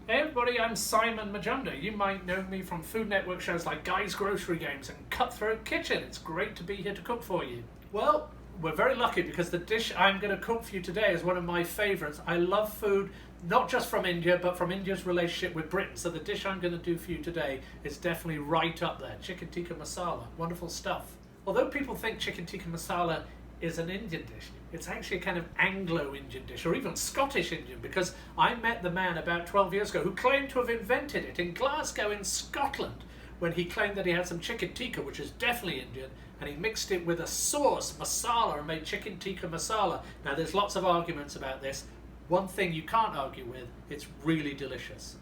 Hey everybody, I'm Simon Majumdar. You might know me from Food Network shows like Guy's Grocery Games and Cutthroat Kitchen. It's great to be here to cook for you. Well, we're very lucky because the dish I'm going to cook for you today is one of my favourites. I love food, not just from India, but from India's relationship with Britain. So the dish I'm going to do for you today is definitely right up there. Chicken Tikka Masala. Wonderful stuff. Although people think Chicken Tikka Masala is an Indian dish, it's actually a kind of Anglo-Indian dish, or even Scottish-Indian, because I met the man about 12 years ago who claimed to have invented it in Glasgow in Scotland, when he claimed that he had some chicken tikka, which is definitely Indian, and he mixed it with a sauce, masala, and made chicken tikka masala. Now there's lots of arguments about this. One thing you can't argue with, it's really delicious.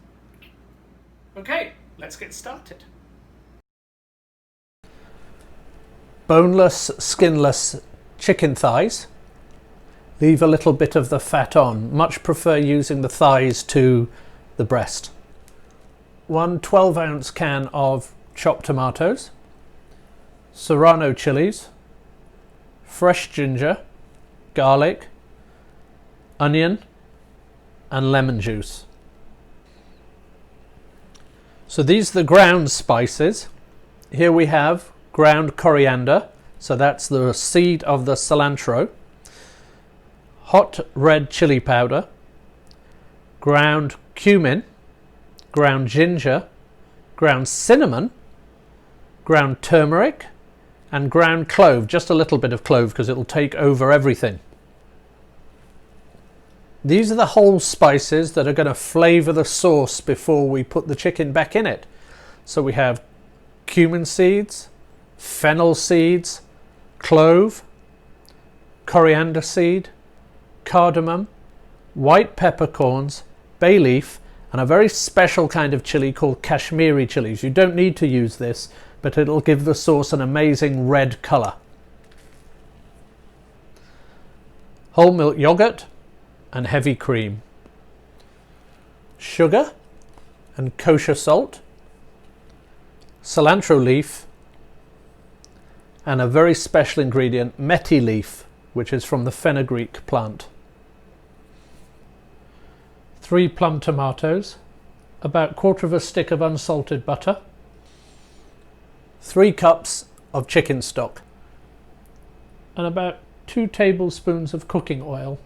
Okay, let's get started. Boneless, skinless chicken thighs. Leave a little bit of the fat on. Much prefer using the thighs to the breast. 1 12-ounce can of chopped tomatoes, serrano chilies, fresh ginger, garlic, onion and lemon juice. So these are the ground spices. Here we have ground coriander, so that's the seed of the cilantro, hot red chili powder, ground cumin, ground ginger, ground cinnamon, ground turmeric and ground clove, just a little bit of clove because it'll take over everything. These are the whole spices that are going to flavour the sauce before we put the chicken back in it. So we have cumin seeds, fennel seeds, clove, coriander seed, cardamom, white peppercorns, bay leaf and a very special kind of chili called Kashmiri chilies. You don't need to use this, but it'll give the sauce an amazing red colour. Whole milk yogurt and heavy cream, sugar and kosher salt, cilantro leaf and a very special ingredient, methi leaf, which is from the fenugreek plant. 3 plum tomatoes, about 1/4 stick of unsalted butter, 3 cups of chicken stock and about 2 tablespoons of cooking oil,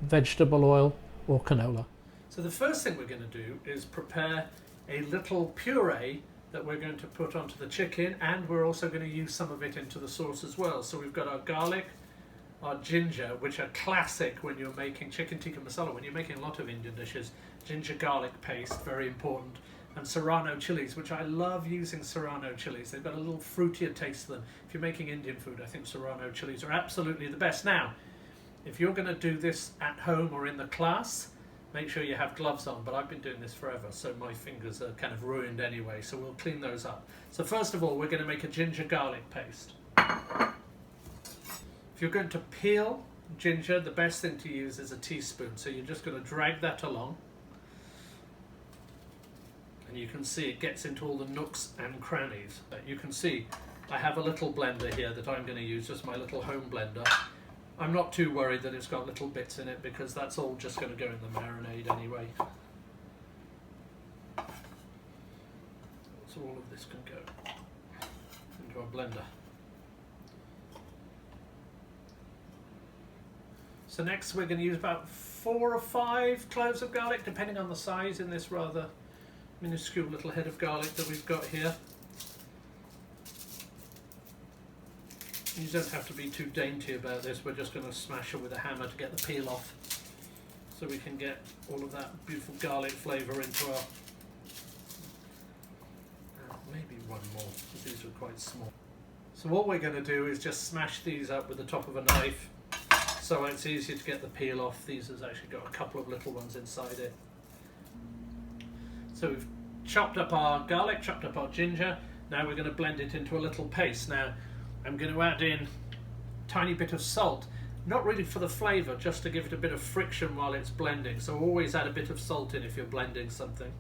vegetable oil or canola. So the first thing we're going to do is prepare a little puree that we're going to put onto the chicken, and we're also going to use some of it into the sauce as well. So we've got our garlic, our ginger, which are classic when you're making chicken tikka masala. When you're making a lot of Indian dishes, ginger garlic paste, very important, and serrano chilies, which I love using serrano chilies. They've got a little fruitier taste to them. If you're making Indian food, I think serrano chilies are absolutely the best. Now, if you're going to do this at home or in the class, make sure you have gloves on, but I've been doing this forever, so my fingers are kind of ruined anyway, so we'll clean those up. So first of all, we're going to make a ginger garlic paste. If you're going to peel ginger, the best thing to use is a teaspoon, so you're just going to drag that along. And you can see it gets into all the nooks and crannies. You can see I have a little blender here that I'm going to use, just my little home blender. I'm not too worried that it's got little bits in it because that's all just going to go in the marinade anyway. So all of this can go into our blender. So next we're going to use about 4 or 5 cloves of garlic, depending on the size in this rather minuscule little head of garlic that we've got here. You don't have to be too dainty about this. We're just going to smash it with a hammer to get the peel off, so we can get all of that beautiful garlic flavour into our... maybe one more, because these are quite small. So what we're going to do is just smash these up with the top of a knife, so it's easier to get the peel off. These has actually got a couple of little ones inside it. So we've chopped up our garlic, chopped up our ginger. Now we're going to blend it into a little paste. Now I'm going to add in a tiny bit of salt, not really for the flavour, just to give it a bit of friction while it's blending. So always add a bit of salt in if you're blending something.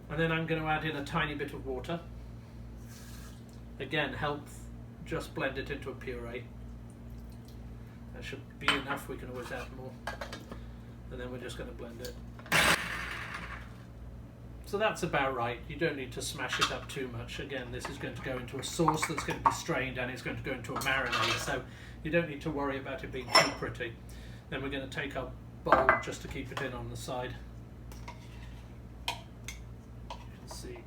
And then I'm going to add in a tiny bit of water. Again, help just blend it into a puree. That should be enough. We can always add more. And then we're just going to blend it. So that's about right. You don't need to smash it up too much. Again, this is going to go into a sauce that's going to be strained, and it's going to go into a marinade, so you don't need to worry about it being too pretty. Then we're going to take our bowl just to keep it in on the side. You can see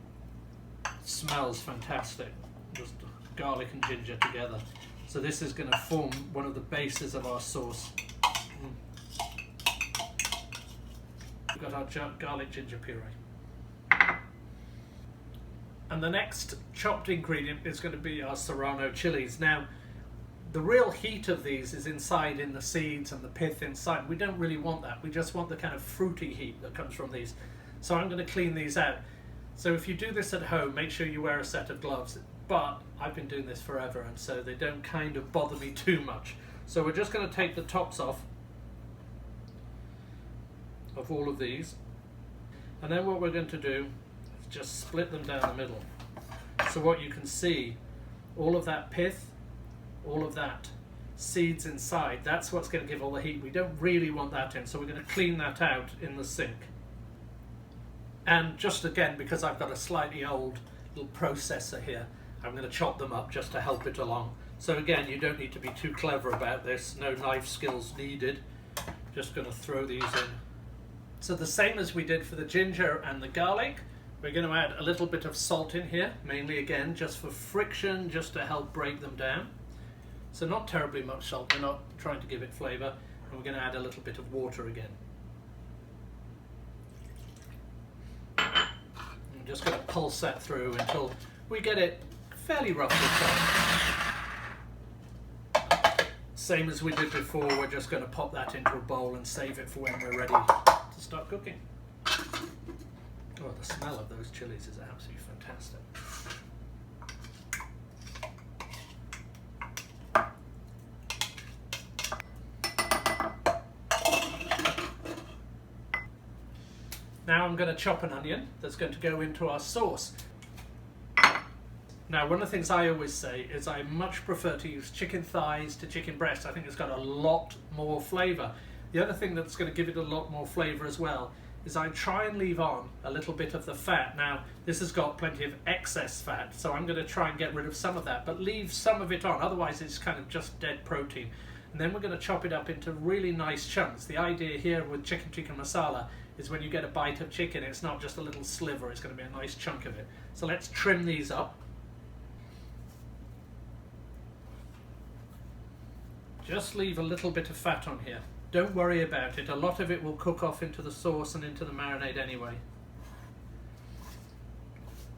it smells fantastic, just garlic and ginger together. So this is going to form one of the bases of our sauce. We've got our garlic ginger puree. And the next chopped ingredient is going to be our serrano chilies. Now, the real heat of these is inside in the seeds and the pith inside. We don't really want that. We just want the kind of fruity heat that comes from these. So I'm going to clean these out. So if you do this at home, make sure you wear a set of gloves. But I've been doing this forever, and so they don't kind of bother me too much. So we're just going to take the tops off of all of these. And then what we're going to do is just split them down the middle. So what you can see, all of that pith, all of that seeds inside, that's what's going to give all the heat. We don't really want that in, so we're going to clean that out in the sink. And just again, because I've got a slightly old little processor here, I'm going to chop them up just to help it along. So again, you don't need to be too clever about this, no knife skills needed. Just going to throw these in. So the same as we did for the ginger and the garlic, we're going to add a little bit of salt in here, mainly again just for friction, just to help break them down. So not terribly much salt, we're not trying to give it flavour, and we're going to add a little bit of water again. I'm just going to pulse that through until we get it fairly roughly cooked. Same as we did before, we're just going to pop that into a bowl and save it for when we're ready to start cooking. Oh, the smell of those chilies is absolutely fantastic. Now I'm going to chop an onion that's going to go into our sauce. Now, one of the things I always say is I much prefer to use chicken thighs to chicken breast. I think it's got a lot more flavour. The other thing that's going to give it a lot more flavour as well is I try and leave on a little bit of the fat. Now, this has got plenty of excess fat, so I'm going to try and get rid of some of that, but leave some of it on, otherwise it's kind of just dead protein. And then we're going to chop it up into really nice chunks. The idea here with chicken tikka masala is when you get a bite of chicken, it's not just a little sliver, it's going to be a nice chunk of it. So let's trim these up. Just leave a little bit of fat on here. Don't worry about it. A lot of it will cook off into the sauce and into the marinade anyway.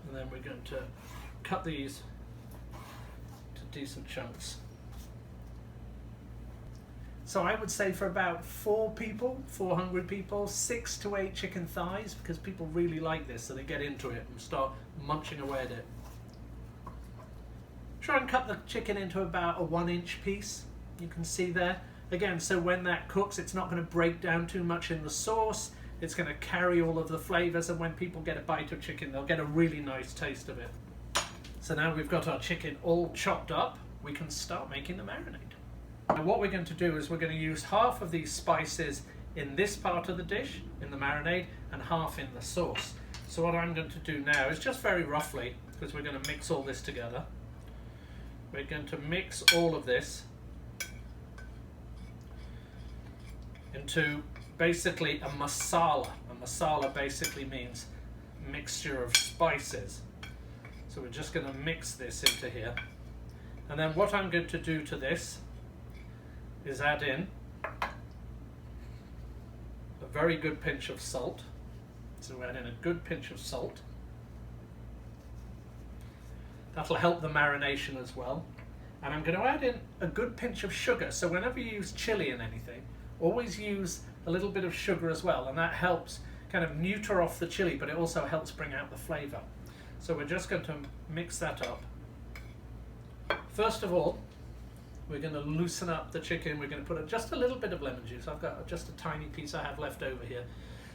And then we're going to cut these to decent chunks. So I would say for about 4 hungry people, 6 to 8 chicken thighs, because people really like this, so they get into it and start munching away at it. Try and cut the chicken into about a 1-inch piece. You can see there. Again, so when that cooks, it's not going to break down too much in the sauce. It's going to carry all of the flavours, and when people get a bite of chicken, they'll get a really nice taste of it. So now we've got our chicken all chopped up, we can start making the marinade. Now what we're going to do is we're going to use half of these spices in this part of the dish, in the marinade, and half in the sauce. So what I'm going to do now is just very roughly, because we're going to mix all this together, we're going to mix all of this into basically a masala. A masala basically means mixture of spices. So we're just going to mix this into here. And then what I'm going to do to this is add in a very good pinch of salt. So add in a good pinch of salt. That'll help the marination as well. And I'm going to add in a good pinch of sugar. So whenever you use chili in anything, always use a little bit of sugar as well, and that helps kind of neuter off the chili, but it also helps bring out the flavour. So we're just going to mix that up. First of all, we're going to loosen up the chicken. We're going to put just a little bit of lemon juice. I've got just a tiny piece I have left over here.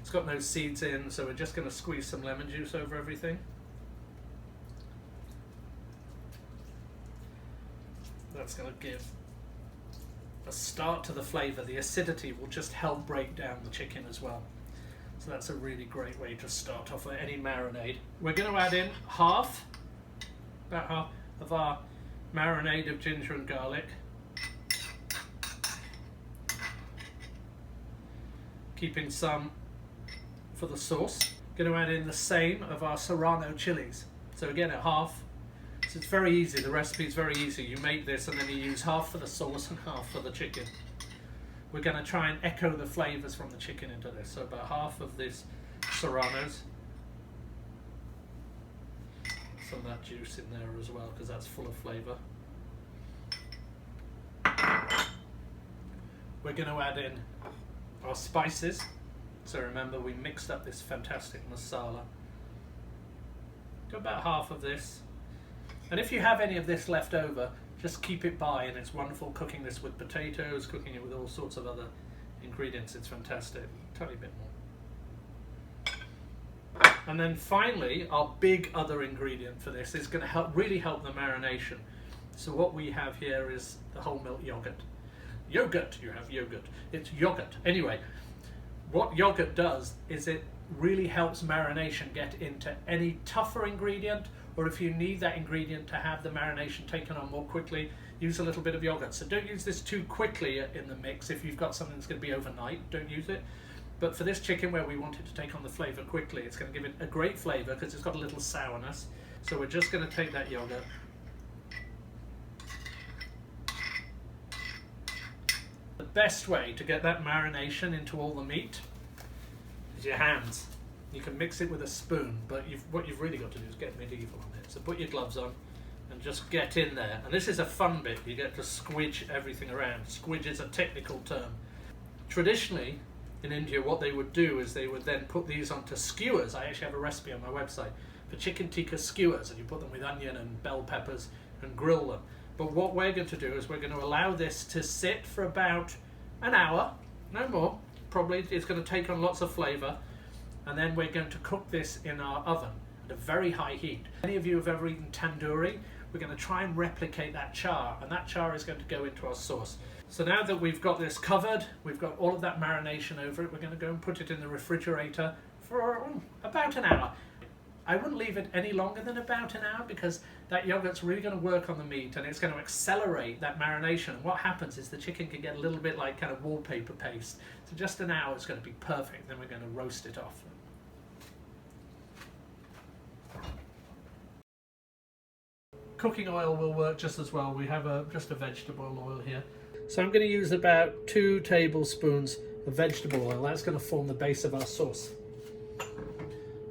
It's got no seeds in, so we're just going to squeeze some lemon juice over everything. That's going to give a start to the flavour. The acidity will just help break down the chicken as well. So that's a really great way to start off with any marinade. We're going to add in about half of our marinade of ginger and garlic. Keeping some for the sauce. Going to add in the same of our serrano chilies. So again at half. So it's very easy, the recipe is very easy. You make this and then you use half for the sauce and half for the chicken. We're going to try and echo the flavours from the chicken into this. So about half of this serranos. Some of that juice in there as well because that's full of flavour. We're going to add in our spices. So remember we mixed up this fantastic masala. Do about half of this. And if you have any of this left over, just keep it by, and it's wonderful cooking this with potatoes, cooking it with all sorts of other ingredients. It's fantastic. A tiny bit more. And then finally, our big other ingredient for this is going to really help the marination. So what we have here is the whole milk yogurt. Yogurt, you have yogurt. It's yogurt. Anyway, what yogurt does is it really helps marination get into any tougher ingredient, or if you need that ingredient to have the marination taken on more quickly, use a little bit of yogurt. So don't use this too quickly in the mix. If you've got something that's going to be overnight, don't use it. But for this chicken where we want it to take on the flavour quickly, it's going to give it a great flavour because it's got a little sourness. So we're just going to take that yogurt. The best way to get that marination into all the meat is your hands. You can mix it with a spoon, but what you've really got to do is get medieval on it. So put your gloves on and just get in there. And this is a fun bit. You get to squidge everything around. Squidge is a technical term. Traditionally, in India, what they would do is they would then put these onto skewers. I actually have a recipe on my website for chicken tikka skewers, and you put them with onion and bell peppers and grill them. But what we're going to do is we're going to allow this to sit for about an hour, no more. Probably it's going to take on lots of flavour. And then we're going to cook this in our oven at a very high heat. Any of you have ever eaten tandoori? We're going to try and replicate that char, and that char is going to go into our sauce. So now that we've got this covered, we've got all of that marination over it, we're going to go and put it in the refrigerator for about an hour. I wouldn't leave it any longer than about an hour because that yogurt's really going to work on the meat and it's going to accelerate that marination. And what happens is the chicken can get a little bit like kind of wallpaper paste. So just an hour is going to be perfect. Then we're going to roast it off. Cooking oil will work just as well. We have just a vegetable oil here. So I'm going to use about 2 tablespoons of vegetable oil. That's going to form the base of our sauce.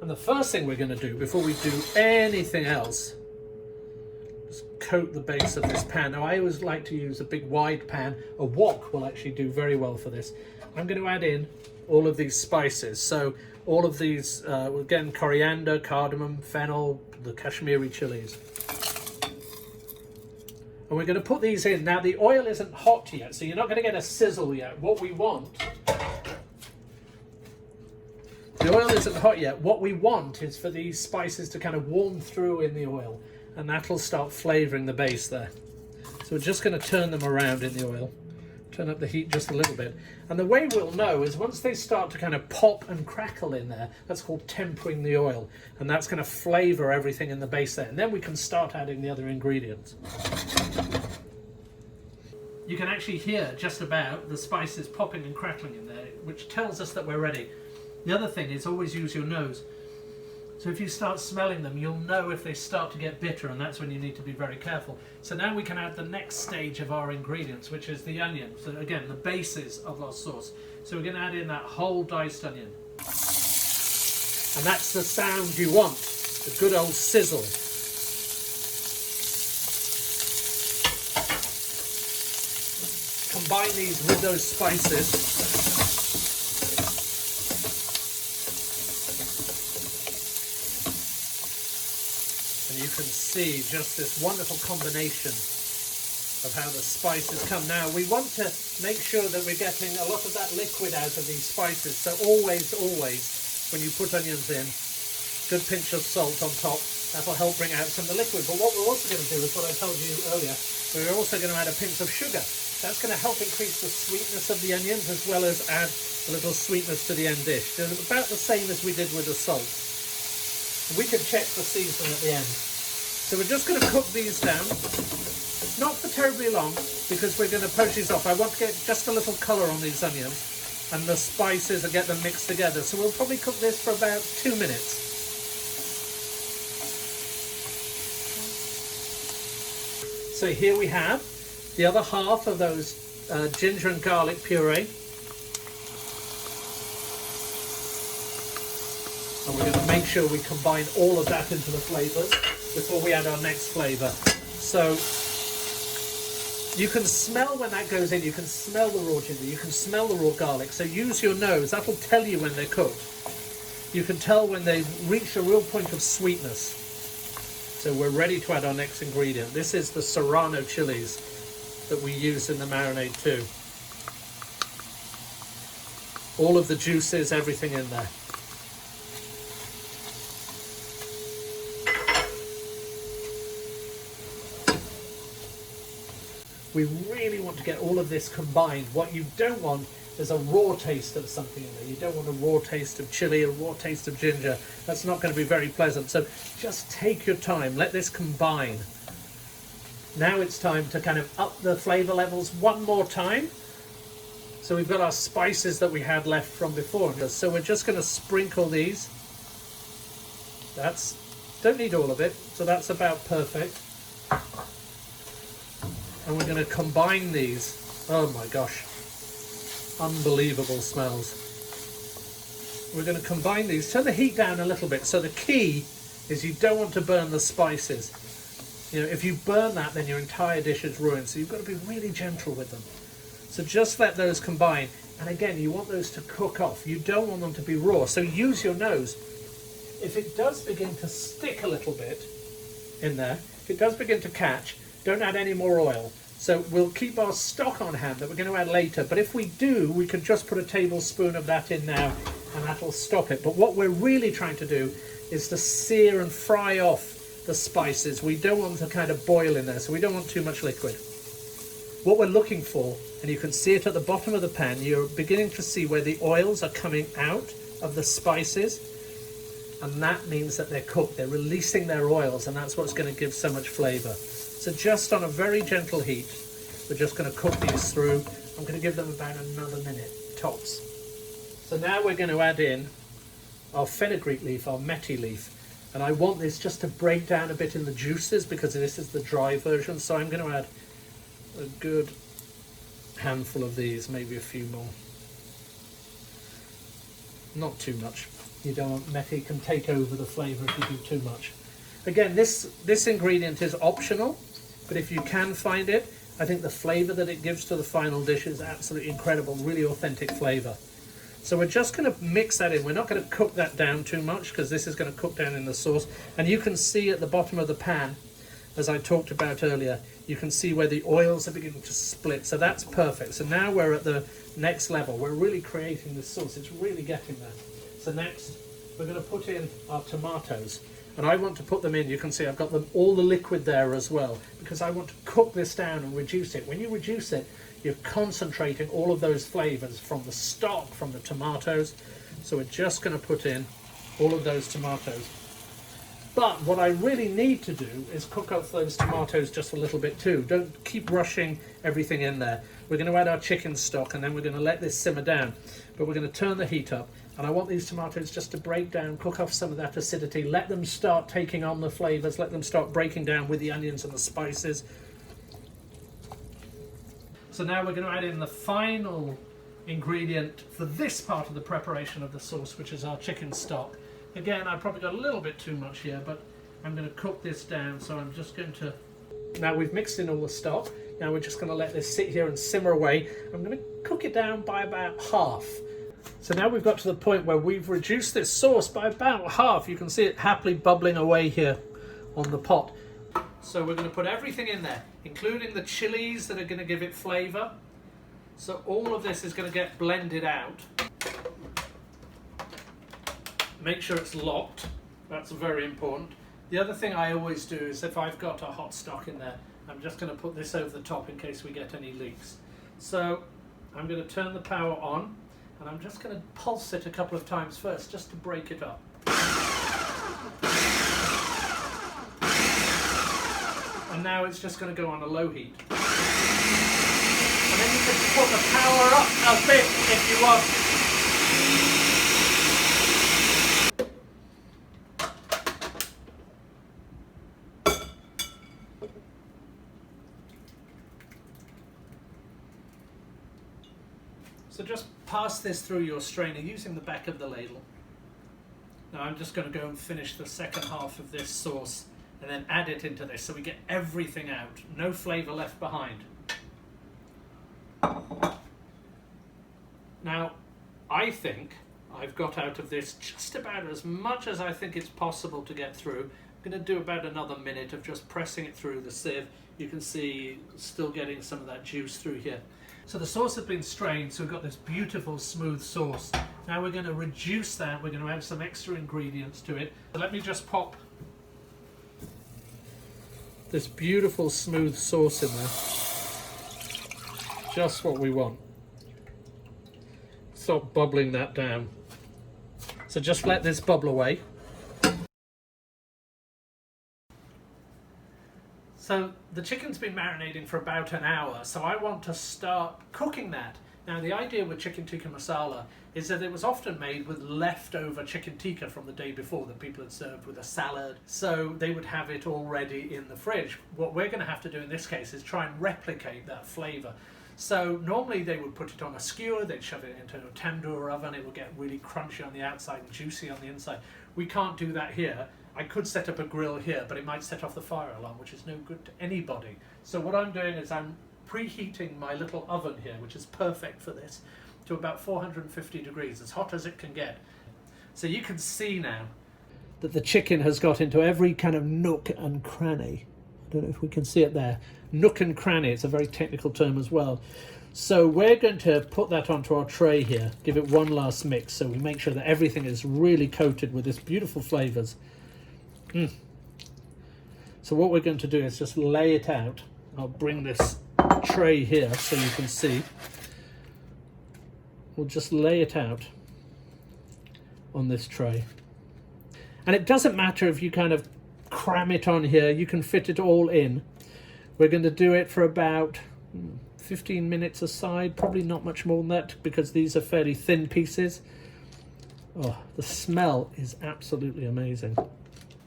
And the first thing we're going to do before we do anything else is coat the base of this pan. Now I always like to use a big wide pan. A wok will actually do very well for this. I'm going to add in all of these spices. So all of these, again, coriander, cardamom, fennel, the Kashmiri chilies. And we're going to put these in. Now the oil isn't hot yet, so you're not going to get a sizzle yet. What we want... The oil isn't hot yet. What we want is for these spices to kind of warm through in the oil, and that'll start flavouring the base there. So we're just going to turn them around in the oil. Turn up the heat just a little bit. And the way we'll know is once they start to kind of pop and crackle in there, that's called tempering the oil. And that's going to flavour everything in the base there. And then we can start adding the other ingredients. You can actually hear just about the spices popping and crackling in there, which tells us that we're ready. The other thing is always use your nose. So if you start smelling them, you'll know if they start to get bitter, and that's when you need to be very careful. So now we can add the next stage of our ingredients, which is the onion. So again, the basis of our sauce. So we're going to add in that whole diced onion. And that's the sound you want, the good old sizzle. Combine these with those spices. You can see just this wonderful combination of how the spices come. Now we want to make sure that we're getting a lot of that liquid out of these spices. So always, when you put onions in, good pinch of salt on top. That'll help bring out some of the liquid. But what we're also going to do is what I told you earlier. We're also going to add a pinch of sugar. That's going to help increase the sweetness of the onions as well as add a little sweetness to the end dish. They're about the same as we did with the salt. We can check the seasoning at the end. So we're just going to cook these down, not for terribly long, because we're going to poach these off. I want to get just a little colour on these onions and the spices and get them mixed together. So we'll probably cook this for about 2 minutes. So here we have the other half of those ginger and garlic puree. And we're going to make sure we combine all of that into the flavours before we add our next flavour. So you can smell when that goes in, you can smell the raw ginger, you can smell the raw garlic. So use your nose, that'll tell you when they're cooked. You can tell when they've reached a real point of sweetness. So we're ready to add our next ingredient. This is the serrano chilies that we use in the marinade too. All of the juices, everything in there. We really want to get all of this combined. What you don't want is a raw taste of something in there. You don't want a raw taste of chili, a raw taste of ginger. That's not going to be very pleasant. So just take your time, let this combine. Now it's time to kind of up the flavour levels one more time. So we've got our spices that we had left from before. So we're just going to sprinkle these. Don't need all of it, so that's about perfect. And we're going to combine these. Oh my gosh. Unbelievable smells. We're going to combine these. Turn the heat down a little bit. So the key is you don't want to burn the spices. You know, if you burn that, then your entire dish is ruined. So you've got to be really gentle with them. So just let those combine. And again, you want those to cook off. You don't want them to be raw. So use your nose. If it does begin to stick a little bit in there, if it does begin to catch, don't add any more oil. So we'll keep our stock on hand that we're going to add later. But if we do, we can just put a tablespoon of that in now and that'll stop it. But what we're really trying to do is to sear and fry off the spices. We don't want them to kind of boil in there, so we don't want too much liquid. What we're looking for, and you can see it at the bottom of the pan, you're beginning to see where the oils are coming out of the spices. And that means that they're cooked. They're releasing their oils, and that's what's going to give so much flavour. So just on a very gentle heat, we're just going to cook these through. I'm going to give them about another minute, tops. So now we're going to add in our fenugreek leaf, our methi leaf. And I want this just to break down a bit in the juices because this is the dry version. So I'm going to add a good handful of these, maybe a few more. Not too much. You don't want methi can take over the flavour if you do too much. Again, this ingredient is optional, but if you can find it, I think the flavour that it gives to the final dish is absolutely incredible, really authentic flavour. So we're just going to mix that in. We're not going to cook that down too much because this is going to cook down in the sauce. And you can see at the bottom of the pan, as I talked about earlier, you can see where the oils are beginning to split. So that's perfect. So now we're at the next level. We're really creating this sauce. It's really getting there. So next, we're going to put in our tomatoes. And I want to put them in, you can see I've got them all the liquid there as well, because I want to cook this down and reduce it. When you reduce it, you're concentrating all of those flavours from the stock, from the tomatoes. So we're just going to put in all of those tomatoes. But what I really need to do is cook up those tomatoes just a little bit too. Don't keep rushing everything in there. We're going to add our chicken stock and then we're going to let this simmer down. But we're going to turn the heat up. And I want these tomatoes just to break down, cook off some of that acidity, let them start taking on the flavours, let them start breaking down with the onions and the spices. So now we're going to add in the final ingredient for this part of the preparation of the sauce, which is our chicken stock. Again, I probably got a little bit too much here, but I'm going to cook this down, so I'm just going to... Now we've mixed in all the stock, now we're just going to let this sit here and simmer away. I'm going to cook it down by about half. So now we've got to the point where we've reduced this sauce by about half. You can see it happily bubbling away here on the pot. So we're going to put everything in there, including the chilies that are going to give it flavour. So all of this is going to get blended out. Make sure it's locked. That's very important. The other thing I always do is if I've got a hot stock in there, I'm just going to put this over the top in case we get any leaks. So I'm going to turn the power on, and I'm just going to pulse it a couple of times first, just to break it up. And now it's just going to go on a low heat. And then you can put the power up a bit if you want. So just pass this through your strainer using the back of the ladle. Now I'm just going to go and finish the second half of this sauce and then add it into this so we get everything out, no flavour left behind. Now, I think I've got out of this just about as much as I think it's possible to get through. I'm going to do about another minute of just pressing it through the sieve. You can see still getting some of that juice through here. So the sauce has been strained, so we've got this beautiful smooth sauce. Now we're going to reduce that, we're going to add some extra ingredients to it. So let me just pop this beautiful smooth sauce in there. Just what we want. Stop bubbling that down. So just let this bubble away. So the chicken's been marinating for about an hour, so I want to start cooking that. Now the idea with chicken tikka masala is that it was often made with leftover chicken tikka from the day before that people had served with a salad, so they would have it already in the fridge. What we're going to have to do in this case is try and replicate that flavour. So normally they would put it on a skewer, they'd shove it into a tandoor oven, it would get really crunchy on the outside and juicy on the inside. We can't do that here. I could set up a grill here, but it might set off the fire alarm, which is no good to anybody. So what I'm doing is I'm preheating my little oven here, which is perfect for this, to about 450 degrees, as hot as it can get. So you can see now that the chicken has got into every kind of nook and cranny. I don't know if we can see it there. Nook and cranny, it's a very technical term as well. So we're going to put that onto our tray here, give it one last mix so we make sure that everything is really coated with this beautiful flavours. So what we're going to do is just lay it out. I'll bring this tray here so you can see. We'll just lay it out on this tray. And it doesn't matter if you kind of cram it on here, you can fit it all in. We're going to do it for about 15 minutes a side, probably not much more than that because these are fairly thin pieces. Oh, the smell is absolutely amazing.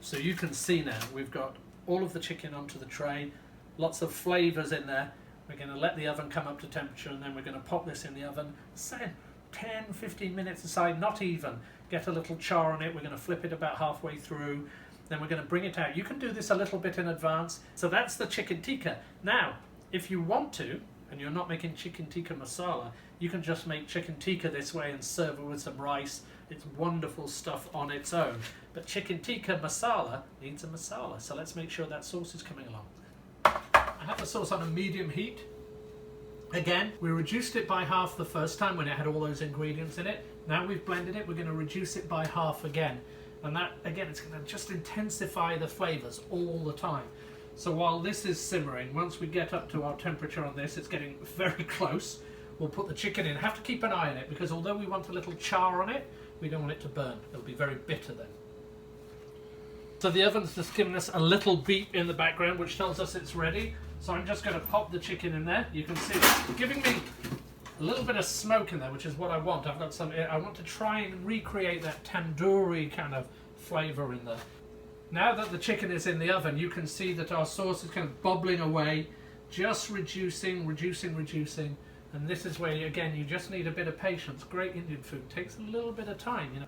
So you can see now we've got all of the chicken onto the tray, lots of flavours in there. We're going to let the oven come up to temperature and then we're going to pop this in the oven. Say 10-15 minutes aside, not even. Get a little char on it. We're going to flip it about halfway through. Then we're going to bring it out. You can do this a little bit in advance. So that's the chicken tikka. Now, if you want to, and you're not making chicken tikka masala, you can just make chicken tikka this way and serve it with some rice. It's wonderful stuff on its own. But chicken tikka masala needs a masala. So let's make sure that sauce is coming along. I have the sauce on a medium heat. Again, we reduced it by half the first time when it had all those ingredients in it. Now we've blended it, we're going to reduce it by half again. And that, again, it's going to just intensify the flavours all the time. So while this is simmering, once we get up to our temperature on this, it's getting very close. We'll put the chicken in. Have to keep an eye on it because although we want a little char on it, we don't want it to burn. It'll be very bitter then. So the oven's just given us a little beep in the background which tells us it's ready. So I'm just going to pop the chicken in there. You can see it's giving me a little bit of smoke in there, which is what I want. I've got some. I want to try and recreate that tandoori kind of flavour in there. Now that the chicken is in the oven, you can see that our sauce is kind of bubbling away, just reducing. And this is where, again, you just need a bit of patience. Great Indian food takes a little bit of time, you know.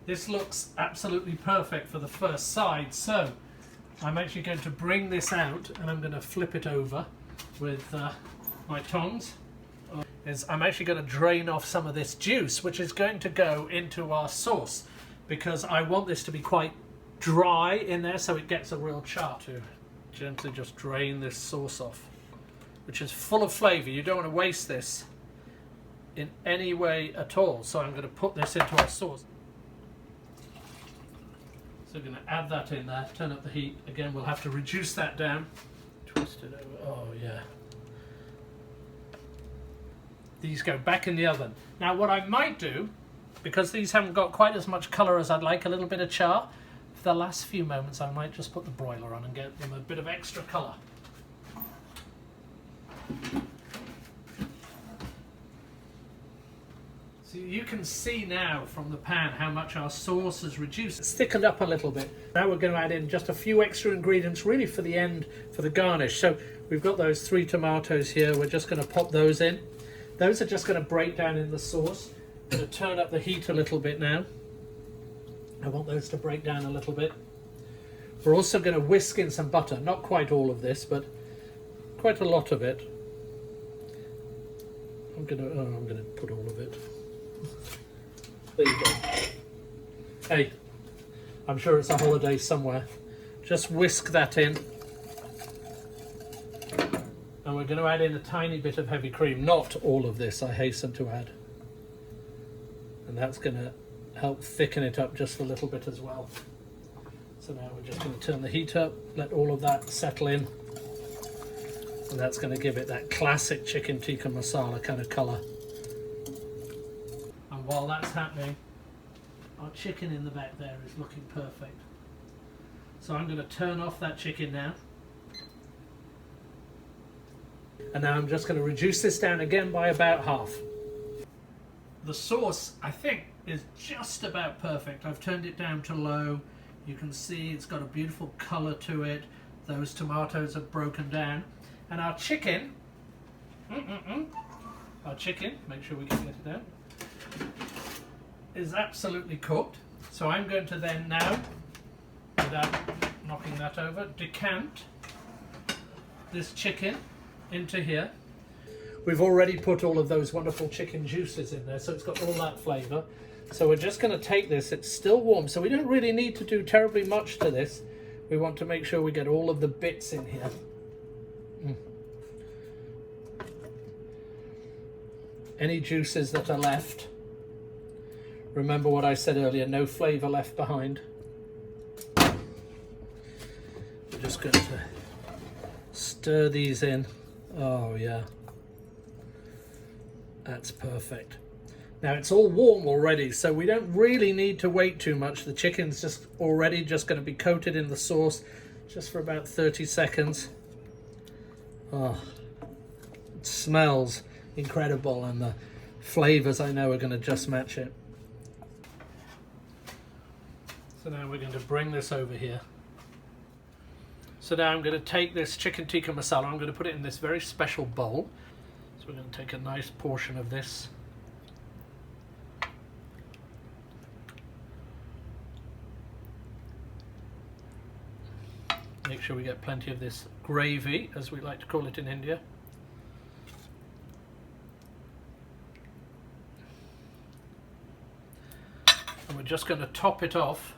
This looks absolutely perfect for the first side. So I'm actually going to bring this out and I'm going to flip it over with my tongs. I'm actually going to drain off some of this juice, which is going to go into our sauce because I want this to be quite dry in there so it gets a real char. To gently just drain this sauce off, which is full of flavour. You don't want to waste this in any way at all. So I'm going to put this into our sauce. So we're going to add that in there, turn up the heat. Again, we'll have to reduce that down. Twist it over. Oh, yeah. these go back in the oven. Now what I might do, because these haven't got quite as much colour as I'd like, a little bit of char, for the last few moments I might just put the broiler on and get them a bit of extra colour. So you can see now from the pan how much our sauce has reduced. It's thickened up a little bit. Now we're going to add in just a few extra ingredients really for the end, for the garnish. So we've got those 3 tomatoes here. We're just going to pop those in. Those are just going to break down in the sauce. I'm going to turn up the heat a little bit now. I want those to break down a little bit. We're also going to whisk in some butter. Not quite all of this, but quite a lot of it. I'm going to put all of it. There you go. Hey, I'm sure it's a holiday somewhere. Just whisk that in. And we're going to add in a tiny bit of heavy cream. Not all of this, I hasten to add. And that's going to help thicken it up just a little bit as well. So now we're just going to turn the heat up, let all of that settle in. And that's going to give it that classic chicken tikka masala kind of colour. And while that's happening, our chicken in the back there is looking perfect. So I'm going to turn off that chicken now. And now I'm just going to reduce this down again by about half. The sauce, I think, is just about perfect. I've turned it down to low. You can see it's got a beautiful colour to it. Those tomatoes have broken down. And our chicken, make sure we can get it out, is absolutely cooked. So I'm going to then now, without knocking that over, decant this chicken into here. We've already put all of those wonderful chicken juices in there, so it's got all that flavour. So we're just going to take this, it's still warm, so we don't really need to do terribly much to this. We want to make sure we get all of the bits in here. Any juices that are left, remember what I said earlier, no flavour left behind. We're just going to stir these in. Oh yeah, that's perfect. Now it's all warm already, so we don't really need to wait too much. The chicken's just already just going to be coated in the sauce just for about 30 seconds. Oh, it smells incredible, and the flavours I know are going to just match it. So now we're going to bring this over here. So now I'm going to take this chicken tikka masala, I'm going to put it in this very special bowl. So we're going to take a nice portion of this. Make sure we get plenty of this gravy, as we like to call it in India. And we're just going to top it off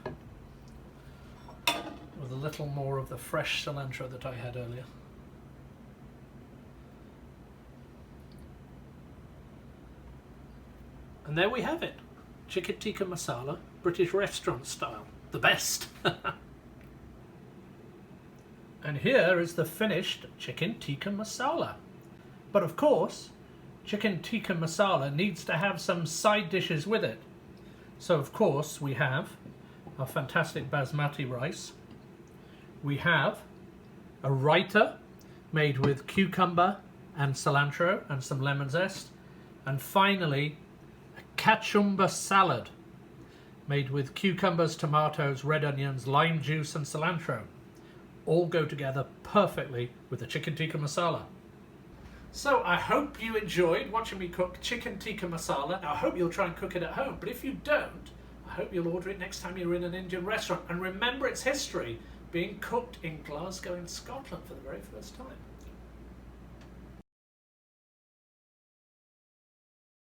with a little more of the fresh cilantro that I had earlier. And there we have it. Chicken tikka masala, British restaurant style. The best. And here is the finished chicken tikka masala. But of course, chicken tikka masala needs to have some side dishes with it. So of course we have our fantastic basmati rice. We have a raita made with cucumber and cilantro and some lemon zest. And finally, a kachumber salad made with cucumbers, tomatoes, red onions, lime juice and cilantro. All go together perfectly with the chicken tikka masala. So I hope you enjoyed watching me cook chicken tikka masala. I hope you'll try and cook it at home, but if you don't, I hope you'll order it next time you're in an Indian restaurant. And remember its history, being cooked in Glasgow in Scotland for the very first time.